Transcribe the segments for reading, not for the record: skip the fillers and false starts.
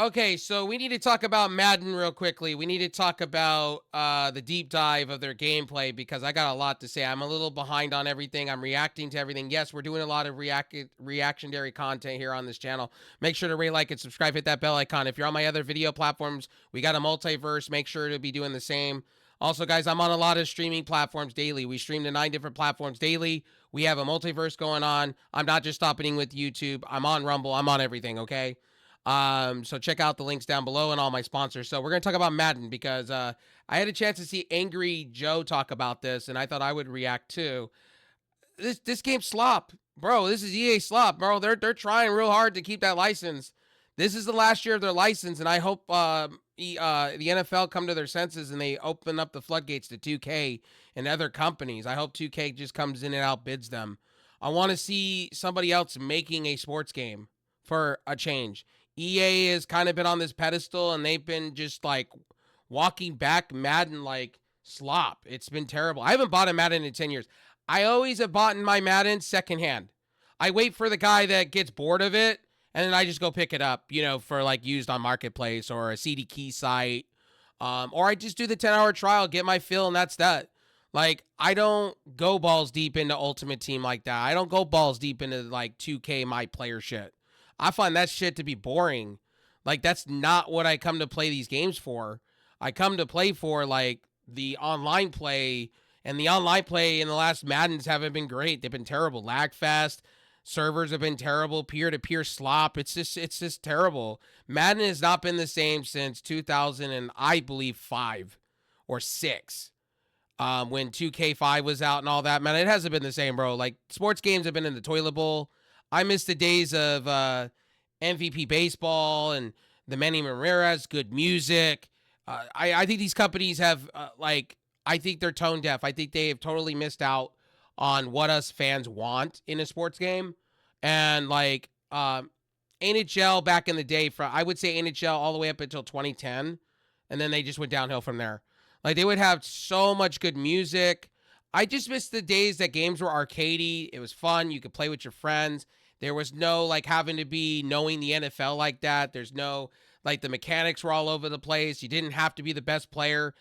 Okay, so we need to talk about Madden real quickly. We need to talk about the deep dive of their gameplay because I got a lot to say. I'm a little behind on everything. I'm reacting to everything. Yes, we're doing a lot of reactionary content here on this channel. Make sure to rate, like, and subscribe. Hit that bell icon. If you're on my other video platforms, we got a multiverse. Make sure to be doing the same. Also, guys, I'm on a lot of streaming platforms daily. We stream to 9 different platforms daily. We have a multiverse going on. I'm not just stopping with YouTube. I'm on Rumble. I'm on everything, okay? So check out the links down below and all my sponsors. So we're going to talk about Madden because I had a chance to see Angry Joe talk about this, and I thought I would react too. This game's slop. Bro, this is EA slop, bro. They're trying real hard to keep that license. This is the last year of their license, and I hope the NFL come to their senses and they open up the floodgates to 2K and other companies. I hope 2K just comes in and outbids them. I want to see somebody else making a sports game for a change. EA has kind of been on this pedestal and they've been just like walking back Madden like slop. It's been terrible. I haven't bought a Madden in 10 years. I always have bought in my Madden secondhand. I wait for the guy that gets bored of it and then I just go pick it up, you know, for like used on Marketplace or a CD key site. Or I just do the 10-hour trial, get my fill, and that's that. Like, I don't go balls deep into Ultimate Team like that. I don't go balls deep into like 2K my player shit. I find that shit to be boring. Like, that's not what I come to play these games for. I come to play for, like, the online play, and the online play in the last Maddens haven't been great. They've been terrible. Lag fast. Servers have been terrible. Peer-to-peer slop. It's just terrible. Madden has not been the same since 2000 and I believe 5 or 6. When 2K5 was out and all that. Man, it hasn't been the same, bro. Like, sports games have been in the toilet bowl. I miss the days of MVP baseball and the Manny Ramirez, good music. I think these companies have, I think they're tone deaf. I think they have totally missed out on what us fans want in a sports game. And, like, NHL back in the day, I would say NHL all the way up until 2010. And then they just went downhill from there. Like, they would have so much good music. I just miss the days that games were arcadey. It was fun. You could play with your friends. There was no, like, having to be knowing the NFL like that. There's no, like, the mechanics were all over the place. You didn't have to be the best player.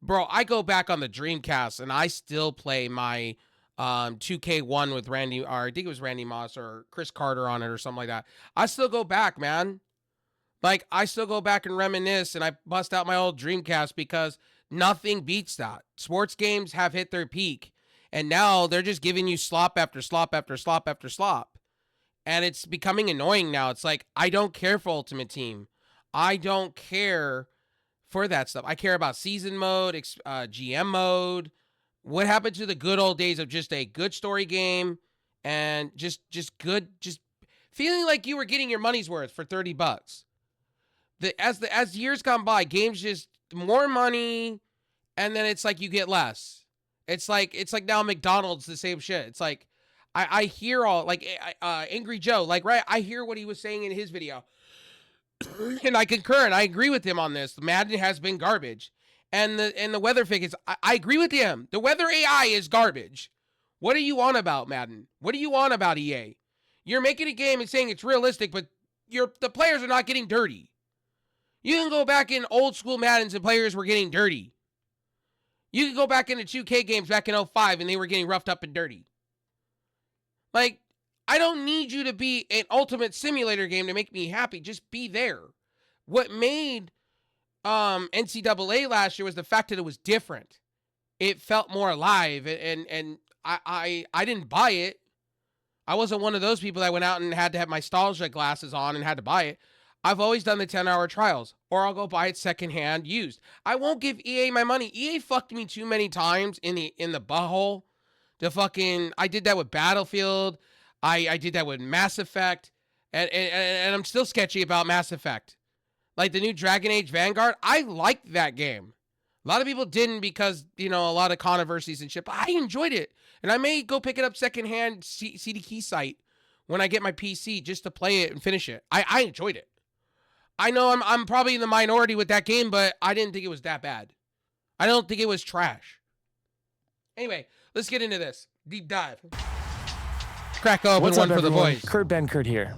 Bro, I go back on the Dreamcast, and I still play my 2K1 with Randy, or I think it was Randy Moss or Chris Carter on it or something like that. I still go back, man. Like, I still go back and reminisce, and I bust out my old Dreamcast because nothing beats that. Sports games have hit their peak, and now they're just giving you slop after slop after slop after slop. And it's becoming annoying now. It's like, I don't care for Ultimate Team. I don't care for that stuff. I care about season mode, GM mode. What happened to the good old days of just a good story game and just feeling like you were getting your money's worth for $30. As years gone by, games just more money, and then it's like you get less. It's like now McDonald's the same shit. It's like I hear all, like, Angry Joe, like, right, I hear what he was saying in his video, and I concur, and I agree with him on this. Madden has been garbage, and the weather fake is, I agree with him. The weather AI is garbage. What are you on about, Madden? What are you on about, EA? You're making a game and saying it's realistic, but the players are not getting dirty. You can go back in old school Maddens and players were getting dirty. You can go back into 2K games back in 05 and they were getting roughed up and dirty. Like, I don't need you to be an ultimate simulator game to make me happy. Just be there. What made NCAA last year was the fact that it was different. It felt more alive, and I didn't buy it. I wasn't one of those people that went out and had to have my nostalgia glasses on and had to buy it. I've always done the 10-hour trials, or I'll go buy it secondhand used. I won't give EA my money. EA fucked me too many times in the butthole. I did that with Battlefield. I did that with Mass Effect, and I'm still sketchy about Mass Effect. Like the new Dragon Age Vanguard, I liked that game. A lot of people didn't because, you know, a lot of controversies and shit, but I enjoyed it. And I may go pick it up secondhand CD key site when I get my PC just to play it and finish it. I enjoyed it. I know I'm probably in the minority with that game, but I didn't think it was that bad. I don't think it was trash. Anyway, let's get into this. Deep dive. Crack open. What's one up, for the everyone? boys. Kurt here.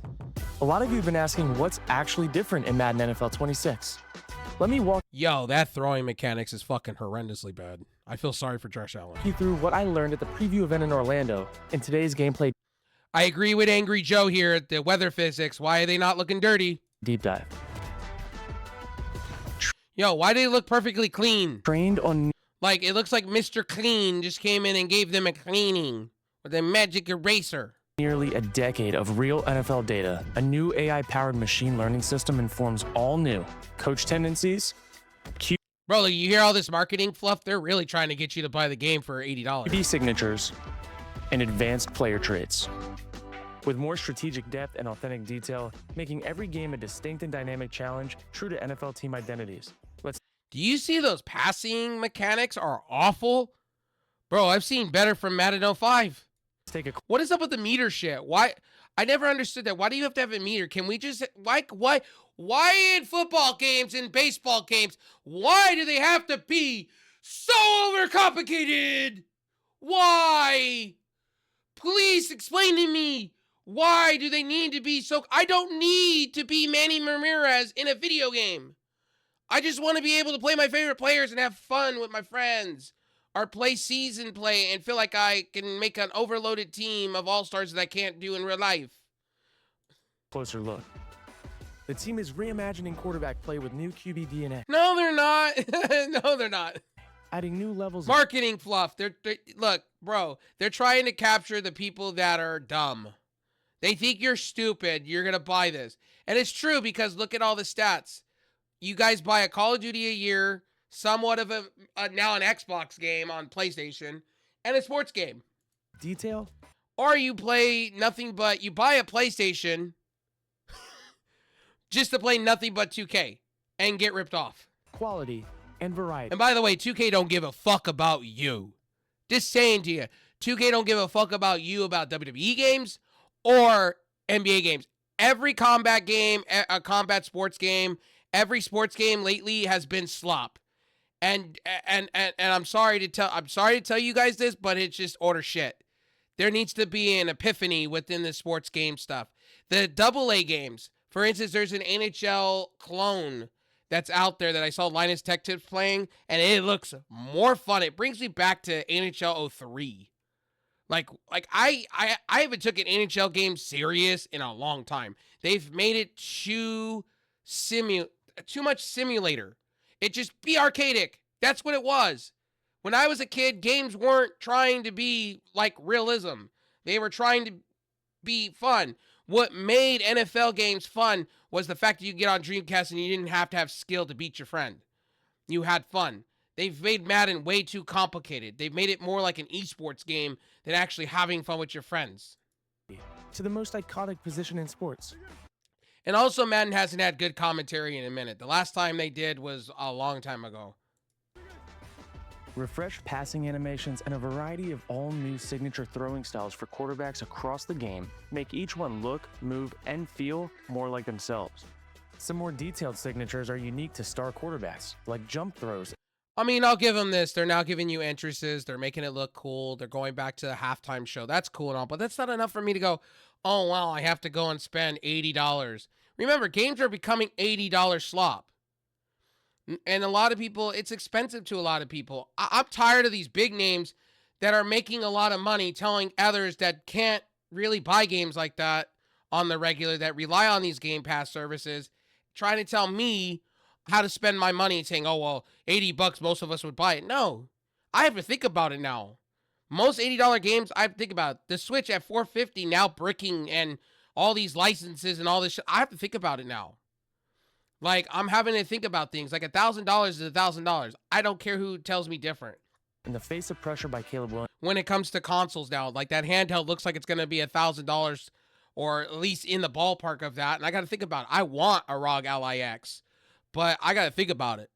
A lot of you have been asking what's actually different in Madden NFL 26. Let me walk Yo, that throwing mechanics is fucking horrendously bad. I feel sorry for Josh Allen. you through what I learned at the preview event in Orlando in today's gameplay I agree with Angry Joe here at the weather physics. Why are they not looking dirty? deep dive. Yo, why do they look perfectly clean? Trained on Like, it looks like Mr. Clean just came in and gave them a cleaning with a magic eraser. nearly a decade of real NFL data, a new AI-powered machine learning system informs all new coach tendencies, Bro, like, you hear all this marketing fluff? They're really trying to get you to buy the game for $80. QB signatures, and advanced player traits. With more strategic depth and authentic detail, making every game a distinct and dynamic challenge true to NFL team identities. Let's Do you see those passing mechanics are awful? Bro, I've seen better from Madden 05. take a What is up with the meter shit? Why? I never understood that. Why do you have to have a meter? Can we just, why in football games and baseball games, why do they have to be so overcomplicated? Why? Please explain to me. Why do they need to be so, I don't need to be Manny Ramirez in a video game. I just want to be able to play my favorite players and have fun with my friends. Or play season play and feel like I can make an overloaded team of all-stars that I can't do in real life. closer look. The team is reimagining quarterback play with new QB DNA, No, they're not. No, they're not. adding new levels of Marketing fluff. Look, bro, they're trying to capture the people that are dumb. They think you're stupid. You're going to buy this. And it's true because look at all the stats. You guys buy a Call of Duty a year, somewhat of a now an Xbox game on PlayStation, and a sports game. detail, Or you play nothing but, you buy a PlayStation just to play nothing but 2K and get ripped off. quality, and variety. And by the way, 2K don't give a fuck about you. Just saying to you, 2K don't give a fuck about you about WWE games or NBA games. Every combat game, a combat sports game, every sports game lately has been slop. And I'm sorry to tell you guys this, but it's just order shit. There needs to be an epiphany within the sports game stuff. The AA games, for instance, there's an NHL clone that's out there that I saw Linus Tech Tips playing, and it looks more fun. It brings me back to NHL 03. Like I haven't took an NHL game serious in a long time. They've made it too much simulator. It just be arcadic. That's what it was. When I was a kid, games weren't trying to be like realism. They were trying to be fun. What made NFL games fun was the fact that you get on Dreamcast and you didn't have to have skill to beat your friend. You had fun. They've made Madden way too complicated. They've made it more like an esports game than actually having fun with your friends. To the most iconic position in sports. And also, Madden hasn't had good commentary in a minute. The last time they did was a long time ago. Refreshed passing animations and a variety of all-new signature throwing styles for quarterbacks across the game make each one look, move, and feel more like themselves. Some more detailed signatures are unique to star quarterbacks, like jump throws. I mean, I'll give them this. They're now giving you entrances. They're making it look cool. They're going back to the halftime show. That's cool and all, but that's not enough for me to go, oh, wow, I have to go and spend $80. Remember, games are becoming $80 slop. And a lot of people, it's expensive to a lot of people. I'm tired of these big names that are making a lot of money telling others that can't really buy games like that on the regular, that rely on these Game Pass services, trying to tell me how to spend my money and saying, oh, well, $80, most of us would buy it. No, I have to think about it now. Most $80 games, I have to think about it. The Switch at $450 now bricking and all these licenses and all this shit. I have to think about it now. Like, I'm having to think about things. Like, $1,000 is $1,000. I don't care who tells me different. In the face of pressure by Caleb Williams. When it comes to consoles now, like that handheld looks like it's going to be $1,000 or at least in the ballpark of that. And I got to think about it. I want a ROG Ally X, but I got to think about it.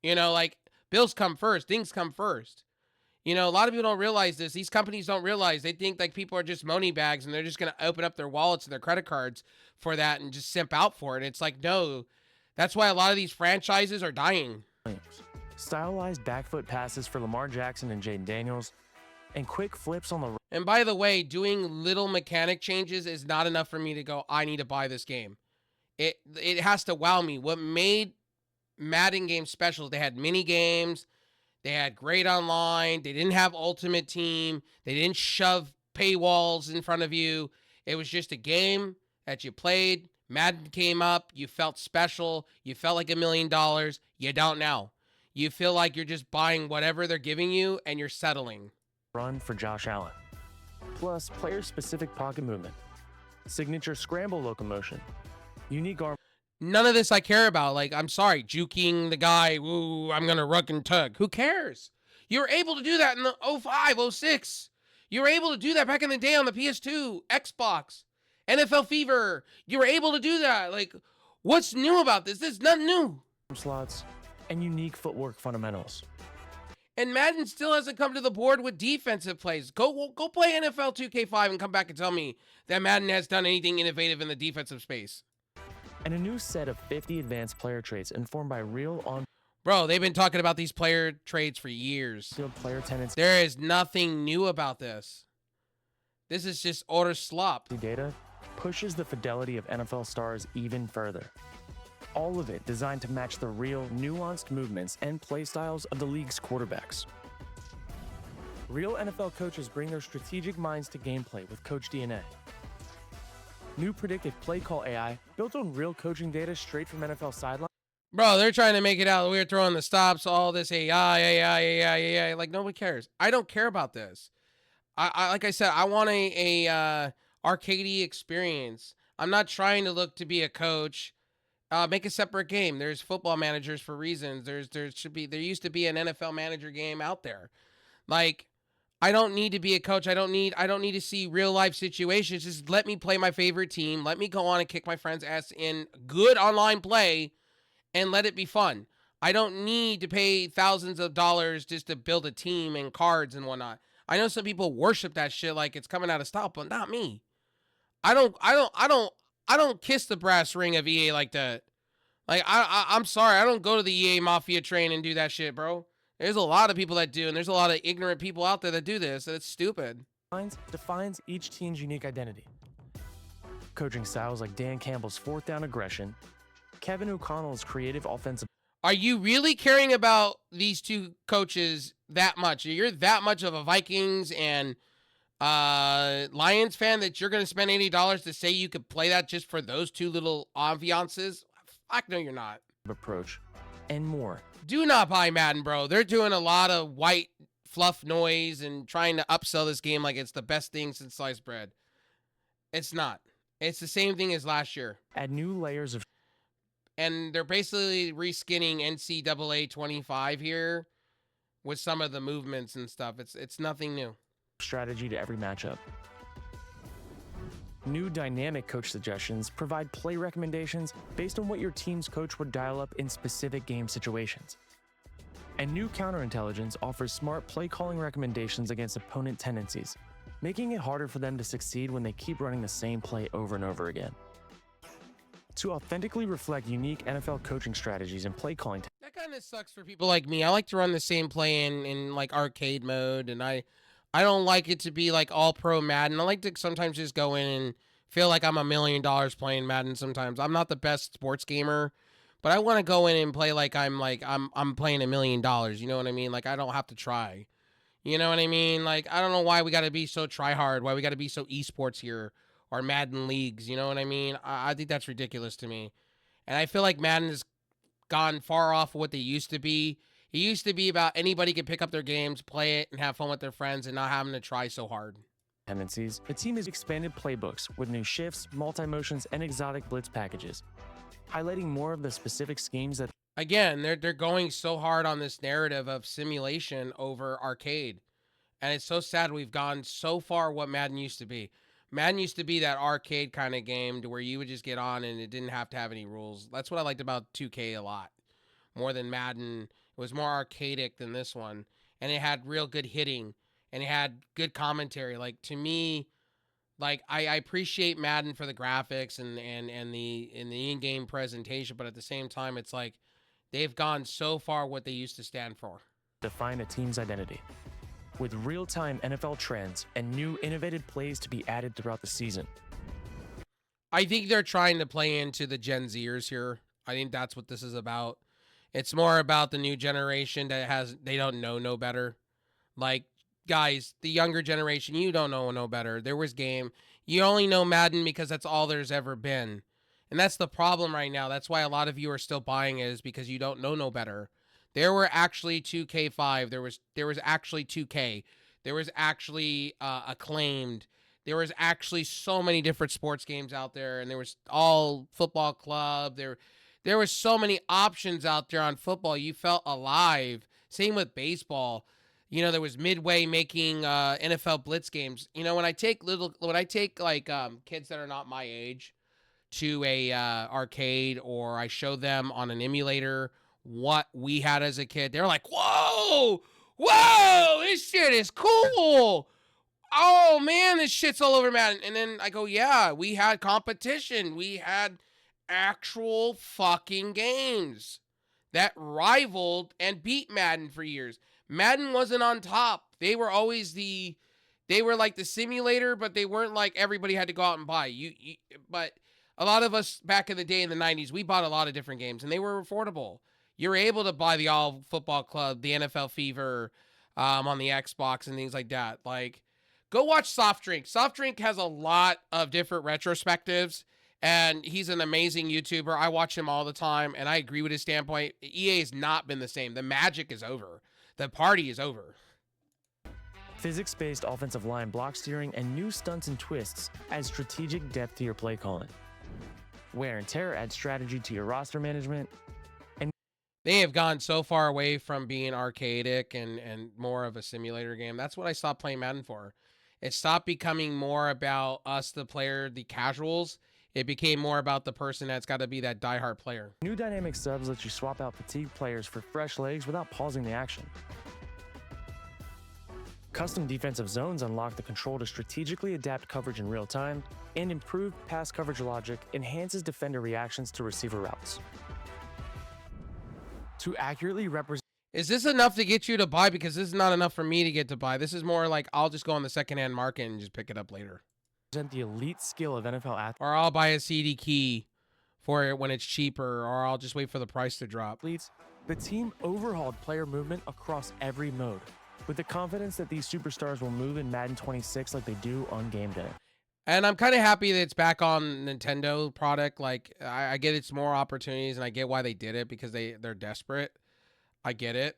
You know, like, bills come first. Things come first. You know, a lot of people don't realize this. These companies don't realize. They think like people are just money bags and they're just going to open up their wallets and their credit cards for that and just simp out for it. It's like, no. That's why a lot of these franchises are dying. Stylized back foot passes for Lamar Jackson and Jaden Daniels. and quick flips on the And by the way, doing little mechanic changes is not enough for me to go, I need to buy this game. It has to wow me. What made Madden games special, they had mini games, they had great online, they didn't have Ultimate Team, they didn't shove paywalls in front of you. It was just a game that you played. Madden came up, you felt special, you felt like $1,000,000. You don't now. You feel like you're just buying whatever they're giving you and you're settling. run for Josh Allen. Plus, player-specific pocket movement, signature scramble locomotion, unique arm. None of this I care about. Like, I'm sorry, juking the guy, woo, I'm going to ruck and tug. Who cares? You were able to do that in the 05, 06. You were able to do that back in the day on the PS2, Xbox, NFL Fever. You were able to do that. Like, what's new about this? This is nothing new. Slots, and unique footwork fundamentals. And Madden still hasn't come to the board with defensive plays. Go play NFL 2K5 and come back and tell me that Madden has done anything innovative in the defensive space. And a new set of 50 advanced player traits informed by real on Bro, they've been talking about these player traits for years. field player tendency There is nothing new about this. This is just utter slop. data pushes the fidelity of NFL stars even further. All of it designed to match the real, nuanced movements and play styles of the league's quarterbacks. Real NFL coaches bring their strategic minds to gameplay with Coach DNA. New predictive play call AI built on real coaching data straight from NFL sidelines. Bro, they're trying to make it out. We're throwing the stops, all this AI. Like, nobody cares. I don't care about this. I like I said, I want a arcadey experience. I'm not trying to look to be a coach. Make a separate game. There's football managers for reasons. There used to be an NFL manager game out there. Like, I don't need to be a coach. I don't need to see real life situations. Just let me play my favorite team. Let me go on and kick my friend's ass in good online play and let it be fun. I don't need to pay thousands of dollars just to build a team and cards and whatnot. I know some people worship that shit like it's coming out of style, but not me. I don't kiss the brass ring of EA like that. Like, I'm sorry. I don't go to the EA Mafia train and do that shit, bro. There's a lot of people that do, and there's a lot of ignorant people out there that do this, and it's stupid. Defines each team's unique identity. Coaching styles like Dan Campbell's fourth down aggression, Kevin O'Connell's creative offensive. Are you really caring about these two coaches that much? You're that much of a Vikings and Lions fan that you're going to spend $80 to say you could play that just for those two little ambiances? Fuck no, you're not. Approach, and more. Do not buy Madden, bro. They're doing a lot of white fluff noise and trying to upsell this game like it's the best thing since sliced bread. It's not. It's the same thing as last year. Add new layers of. And they're basically reskinning NCAA 25 here with some of the movements and stuff. It's nothing new. Strategy to every matchup. New dynamic coach suggestions provide play recommendations based on what your team's coach would dial up in specific game situations. And new counterintelligence offers smart play calling recommendations against opponent tendencies, making it harder for them to succeed when they keep running the same play over and over again. To authentically reflect unique NFL coaching strategies and play calling. That kind of sucks for people like me. I like to run the same play in like arcade mode, and I don't like it to be like all pro Madden. I like to sometimes just go in and feel like I'm $1,000,000 playing Madden sometimes. I'm not the best sports gamer, but I want to go in and play like I'm playing $1,000,000. You know what I mean? Like, I don't have to try. You know what I mean? Like, I don't know why we got to be so try hard, why we got to be so esports here or Madden leagues. You know what I mean? I think that's ridiculous to me. And I feel like Madden has gone far off of what they used to be. It used to be about anybody could pick up their games, play it, and have fun with their friends and not having to try so hard. Tendencies. The team has expanded playbooks with new shifts, multi-motions, and exotic blitz packages, highlighting more of the specific schemes that. Again, they're going so hard on this narrative of simulation over arcade. And it's so sad we've gone so far what Madden used to be. Madden used to be that arcade kind of game to where you would just get on and it didn't have to have any rules. That's what I liked about 2K a lot. More than Madden. It was more arcadic than this one. And it had real good hitting. And it had good commentary. Like, to me, like, I appreciate Madden for the graphics and the in-game presentation. But at the same time, it's like they've gone so far what they used to stand for. Define a team's identity. with real-time NFL trends and new innovative plays to be added throughout the season. I think they're trying to play into the Gen Zers here. I think that's what this is about. It's more about the new generation they don't know no better. Like, guys, the younger generation, you don't know no better. There was game. You only know Madden because that's all there's ever been. And that's the problem right now. That's why a lot of you are still buying it, is because you don't know no better. There were actually 2K5. There was actually 2K. There was actually Acclaimed. There was actually so many different sports games out there, and there was all football club. There was so many options out there on football. You felt alive. Same with baseball. You know, there was Midway making NFL Blitz games. You know, when I take like kids that are not my age to a arcade, or I show them on an emulator what we had as a kid, they're like, "Whoa, whoa, this shit is cool. Oh man, this shit's all over Madden." And then I go, "Yeah, we had competition. We had actual fucking games that rivaled and beat Madden for years." Madden wasn't on top. They were like the simulator, but they weren't like everybody had to go out and buy. But a lot of us back in the day in the 90s, we bought a lot of different games, and they were affordable. You were able to buy the All Football Club, the NFL Fever, on the Xbox and things like that. Like, go watch Soft Drink. Soft Drink has a lot of different retrospectives, and he's an amazing YouTuber. I watch him all the time, and I agree with his standpoint. EA has not been the same. The magic is over. The party is over. Physics-based offensive line block steering and new stunts and twists add strategic depth to your play calling. Wear and tear adds strategy to your roster management. And they have gone so far away from being arcadic and more of a simulator game. That's what I stopped playing Madden for. It stopped becoming more about us, the player, the casuals. It became more about the person that's got to be that diehard player. New dynamic subs let you swap out fatigued players for fresh legs without pausing the action. Custom defensive zones unlock the control to strategically adapt coverage in real time, and improved pass coverage logic enhances defender reactions to receiver routes. To accurately represent... Is this enough to get you to buy? Because this is not enough for me to get to buy. This is more like I'll just go on the secondhand market and just pick it up later. The elite skill of NFL athletes. Or I'll buy a CD key for it when it's cheaper, or I'll just wait for the price to drop. The team overhauled player movement across every mode, with the confidence that these superstars will move in Madden 26 like they do on game day. And I'm kind of happy that it's back on Nintendo product. Like, I get it's more opportunities, and I get why they did it, because they're desperate. I get it.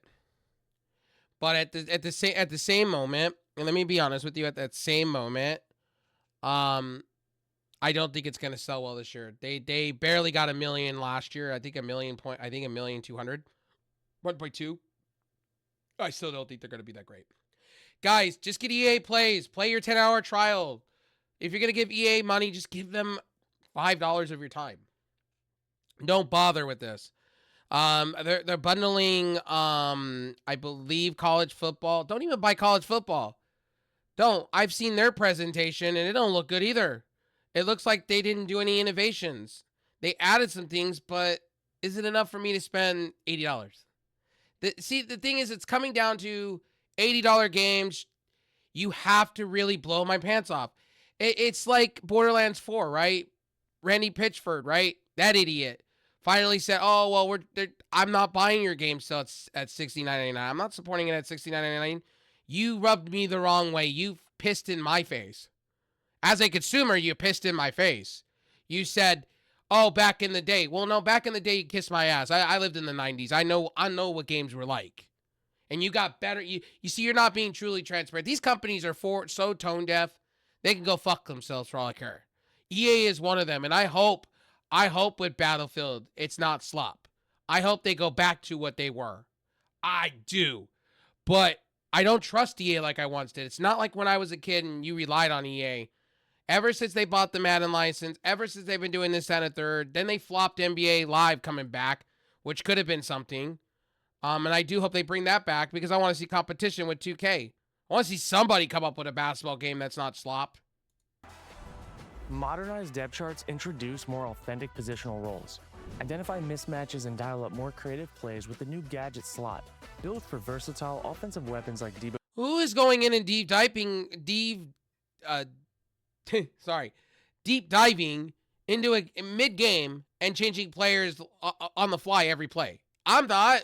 But at the same moment, and let me be honest with you, at that same moment, I don't think it's gonna sell well this year. They barely got 1 million last year. I think 1,200,000, 1.2. I still don't think they're gonna be that great. Guys, just get EA plays. Play your 10-hour trial. If you're gonna give EA money, just give them $5 of your time. Don't bother with this. They're bundling I believe college football. Don't even buy college football. Don't. I've seen their presentation, and it don't look good either. It looks like they didn't do any innovations. They added some things, but is it enough for me to spend $80? See, the thing is, it's coming down to $80 games. You have to really blow my pants off. It's like Borderlands 4, right? Randy Pitchford, right? That idiot finally said, "Oh, well, I'm not buying your game still at $69.99. I'm not supporting it at $69.99. You rubbed me the wrong way. You pissed in my face. As a consumer, you pissed in my face. You said, oh, back in the day." Well, no, back in the day, you kissed my ass. I lived in the 90s. I know what games were like. And you got better. You see, you're not being truly transparent. These companies are so tone deaf, they can go fuck themselves for all I care. EA is one of them, and I hope with Battlefield, it's not slop. I hope they go back to what they were. I do. But I don't trust EA like I once did. It's not like when I was a kid and you relied on EA. Ever since they bought the Madden license, ever since they've been doing this and a third, then they flopped NBA Live coming back, which could have been something. And I do hope they bring that back, because I want to see competition with 2K. I want to see somebody come up with a basketball game that's not slop. Modernized depth charts introduce more authentic positional roles. Identify mismatches and dial up more creative plays with the new gadget Slot, built for versatile offensive weapons like Debo. Who is going in and uh, sorry, deep diving into a mid game and changing players on the fly every play? I'm not.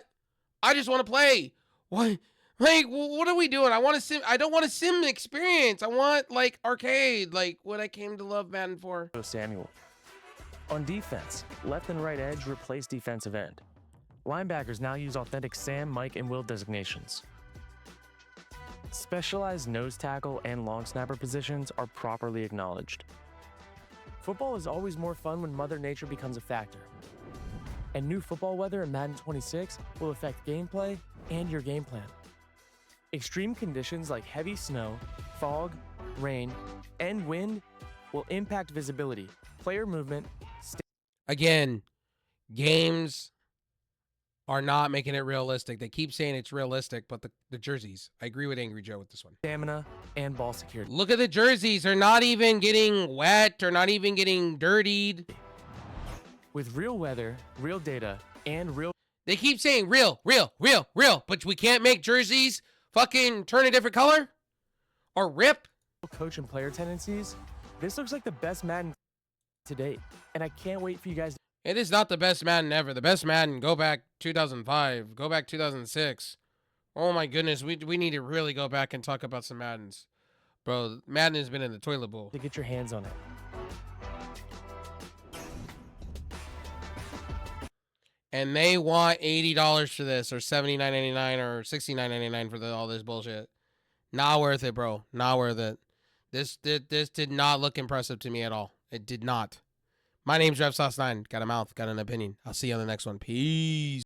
I just want to play. What? Like, what are we doing? I want to sim. I don't want a sim experience. I want like arcade, like what I came to love Madden for. Samuel. On defense, left and right edge replace defensive end. Linebackers now use authentic Sam, Mike, and Will designations. Specialized nose tackle and long snapper positions are properly acknowledged. Football is always more fun when Mother Nature becomes a factor. And new football weather in Madden 26 will affect gameplay and your game plan. Extreme conditions like heavy snow, fog, rain, and wind will impact visibility, player movement. Again, games are not making it realistic. They keep saying it's realistic, but the jerseys. I agree with Angry Joe with this one. Stamina and ball security. Look at the jerseys. They're not even getting wet. They're not even getting dirtied. With real weather, real data, and real... They keep saying real, but we can't make jerseys fucking turn a different color? Or rip? Coach and player tendencies. This looks like the best Madden to date, and I can't wait for you guys to... It is not the best Madden ever. The best Madden, go back 2005, go back 2006. Oh my goodness, we need to really go back and talk about some Maddens. Bro, Madden has been in the toilet bowl. To get your hands on it. And they want $80 for this, or $79.99, or $69.99 for all this bullshit. Not worth it, bro. Not worth it. This did not look impressive to me at all. It did not. My name's RevSauce9. Got a mouth, got an opinion. I'll see you on the next one. Peace.